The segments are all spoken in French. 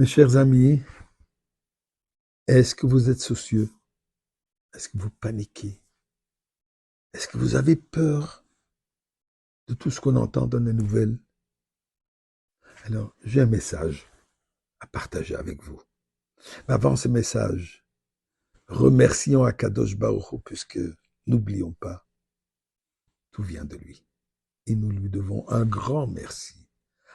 Mes chers amis, est-ce que vous êtes soucieux? Est-ce que vous paniquez? Est-ce que vous avez peur de tout ce qu'on entend dans les nouvelles? Alors, j'ai un message à partager avec vous. Mais avant ce message, remercions Akadosh Baruch Hu, puisque n'oublions pas, tout vient de lui. Et nous lui devons un grand merci.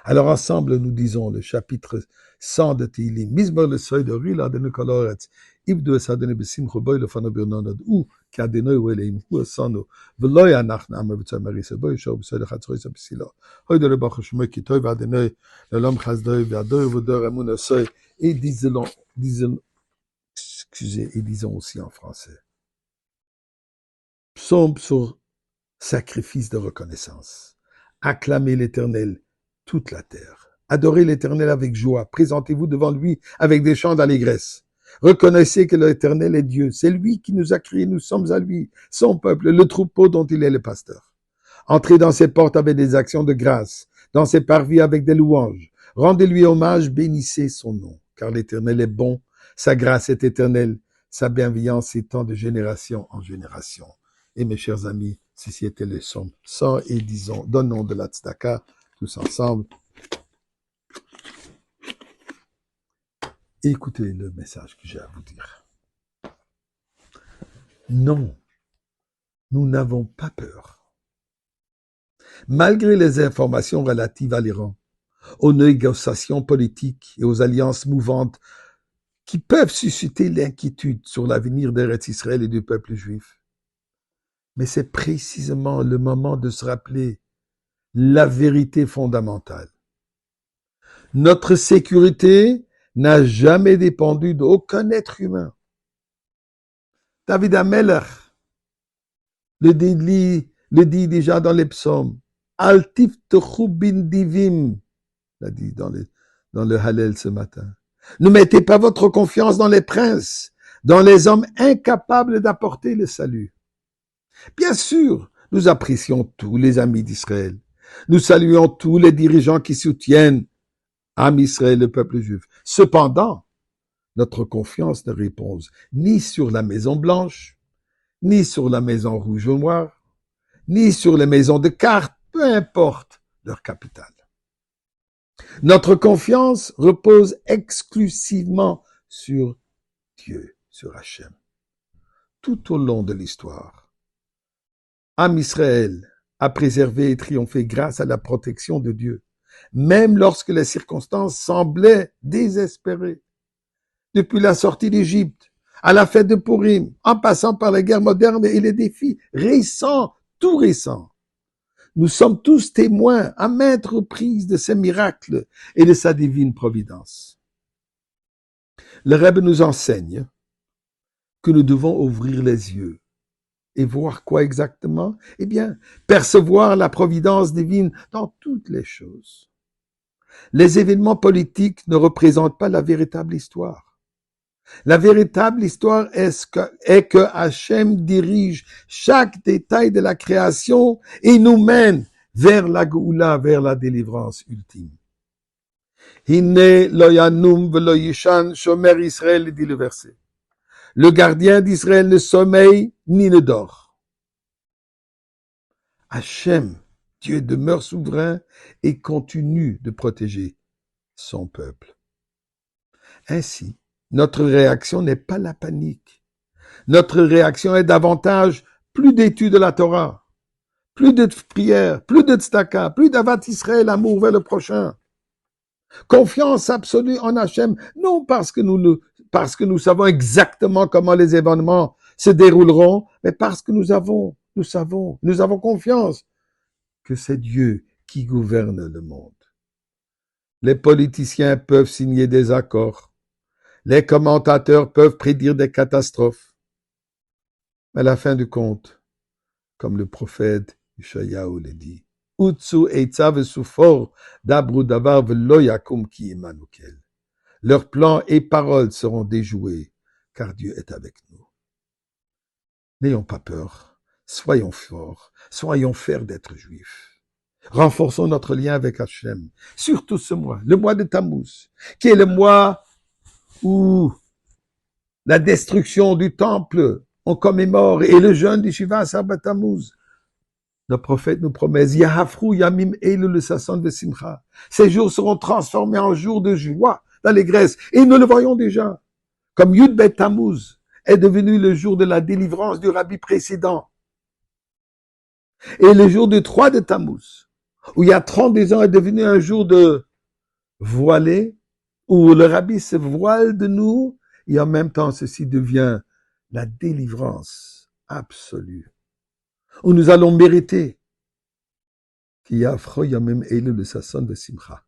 Alors ensemble, nous disons le chapitre 100 de Tehillim. Mizmor lesoy de rila de nekoloretz. Ibdu esadene besimcho boy le fano birnonod. Ou kadenoy weleim hu asano. Veloy anach nama v'tzay marisa boy shor besoy le chatzroy sa besila. Hoy de rebach shmoy kitoy v'adenoy l'olam chazdoy v'adoy v'odor amun asoy. Et disons, excusez, et disons aussi en français. Psaume sur sacrifice de reconnaissance. Acclamez l'Éternel, toute la terre. Adorez l'Éternel avec joie. Présentez-vous devant lui avec des chants d'allégresse. Reconnaissez que l'Éternel est Dieu. C'est lui qui nous a créés. Nous sommes à lui, son peuple, le troupeau dont il est le pasteur. Entrez dans ses portes avec des actions de grâce, dans ses parvis avec des louanges. Rendez-lui hommage, bénissez son nom, car l'Éternel est bon. Sa grâce est éternelle. Sa bienveillance s'étend de génération en génération. Et mes chers amis, ceci était le psaume 100 et disons, donnons de la tzedaka tous ensemble. Et écoutez le message que j'ai à vous dire. Non, nous n'avons pas peur. Malgré les informations relatives à l'Iran, aux négociations politiques et aux alliances mouvantes qui peuvent susciter l'inquiétude sur l'avenir d'Eretz Israël et du peuple juif. Mais c'est précisément le moment de se rappeler la vérité fondamentale. Notre sécurité n'a jamais dépendu d'aucun être humain. David Ameller le dit déjà dans les psaumes. Al tiftechu bin divim, l'a dit dans le Hallel ce matin. Ne mettez pas votre confiance dans les princes, dans les hommes incapables d'apporter le salut. Bien sûr, nous apprécions tous les amis d'Israël. Nous saluons tous les dirigeants qui soutiennent Am Israël, le peuple juif. Cependant, notre confiance ne repose ni sur la Maison Blanche, ni sur la Maison Rouge ou Noire, ni sur les maisons de cartes, peu importe leur capitale. Notre confiance repose exclusivement sur Dieu, sur Hachem. Tout au long de l'histoire, Am Israël a préservé et triomphé grâce à la protection de Dieu, même lorsque les circonstances semblaient désespérées. Depuis la sortie d'Égypte, à la fête de Purim, en passant par les guerres modernes et les défis récents, tout récents. Nous sommes tous témoins à maintes reprises de ces miracles et de sa divine providence. Le Rebbe nous enseigne que nous devons ouvrir les yeux. Et voir quoi exactement? Eh bien, percevoir la providence divine dans toutes les choses. Les événements politiques ne représentent pas la véritable histoire. La véritable histoire est que Hachem dirige chaque détail de la création et nous mène vers la Goula, vers la délivrance ultime. Hine lo yanum velo yishan shomer Israël, dit le verset. Le gardien d'Israël ne sommeille ni ne dort. Hachem, Dieu demeure souverain et continue de protéger son peuple. Ainsi, notre réaction n'est pas la panique. Notre réaction est davantage plus d'études de la Torah, plus de prières, plus de tzedaka, plus d'avat Israël, amour vers le prochain. Confiance absolue en Hachem, non parce que nous savons exactement comment les événements se dérouleront, mais parce que nous avons confiance que c'est Dieu qui gouverne le monde. Les politiciens peuvent signer des accords. Les commentateurs peuvent prédire des catastrophes. Mais à la fin du compte, comme le prophète Ishayahu le dit, Utsu eitza vesufor dabru davar velo yakum ki imanukel. Leurs plans et paroles seront déjoués, car Dieu est avec nous. N'ayons pas peur, soyons forts, soyons fiers d'être juifs. Renforçons notre lien avec Hachem. Surtout ce mois, le mois de Tammuz, qui est le mois où la destruction du temple, on commémore, et le jeûne du Shiva Asar Tammuz. Le prophète nous promet, Yahafru Yamim Eilu le Sasson de Simcha. Ces jours seront transformés en jours de joie dans les Grèces. Et nous le voyons déjà. Comme Yud Bet Tammuz est devenu le jour de la délivrance du rabbi précédent. Et le jour du 3 de Tammuz, où il y a 32 ans, est devenu un jour de voilé, où le rabbi se voile de nous, et en même temps, ceci devient la délivrance absolue, où nous allons mériter qu'il y a Yamim Eilu le Sasson de Simcha.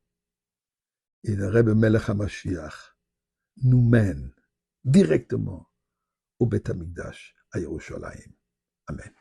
Et le Rebbe Melech HaMashiach nous mène directement au Beth Amikdash à Yerushalayim. Amen.